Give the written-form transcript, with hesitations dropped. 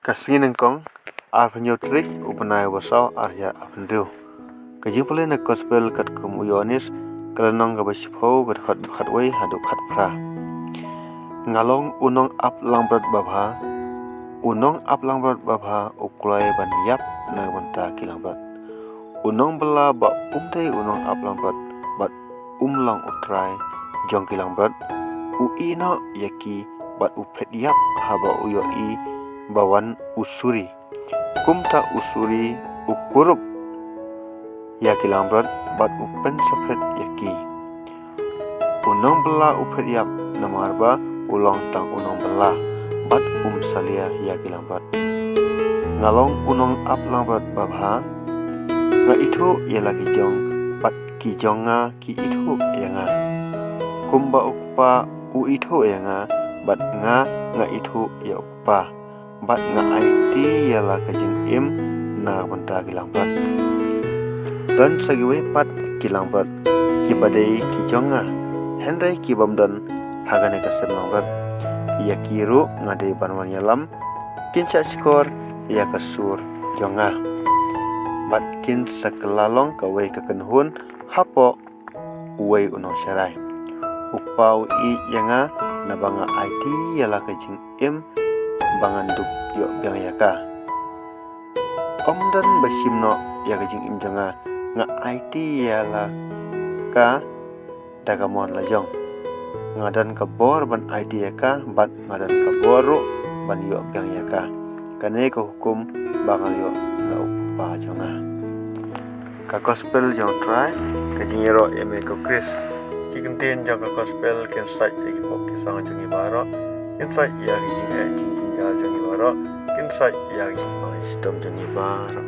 Kasingin engkong arvanyo trik upanai wasau arya apandriu. Kajing pulai na gospel kat kum uyonis kalanong kabasipho kat khatway haduk khat pra. Ngalong unong ap langbrat babha ukulai ban yap na banta kilangbat. Unong bela ba umtai unong ap langbrat bat umlang utrai jong kilangbat. Uino yaki bat upet yap haba uyoi bawan usuri kumta usuri ukurup ya kilangbat bat upen sapret yaki unong bela upet yap namarba ulang tang unong bela bat salia ya kilangbat ngalong unong ap langbat babha nga itu ya lagi jong bat ki jonga ki itu yanga kumba ukpa u itu yanga bat nga itu ya ukpa bat nga IT yala kajing im na banta kilangbat dan sagiwe pat kilangbat kibadai kijonga hendai kibamdan hagane kasem langbat ya kiru ngadai banwan yalam kinsa skor ya kasur jonga bat kin sakelalong kawe kakenhun hapo uwei unong syarai upau i yanga nabanga IT yala kajing im bangan duk yo biang yaka omdan basimno ya kajing im janga nga IT yala ka dagamon lajong ngadan kabor ban IT yaka bat ngadan kaboru ban yo biang yaka kane ko hukum bangal yo na upa jonga ka gospel jong try kajing yero eme ko kris kikentin jong ka gospel ken site eki pok kisang jongi baro inside ya kajing jinjal jongi baro inside ya kajing sistem jongi baro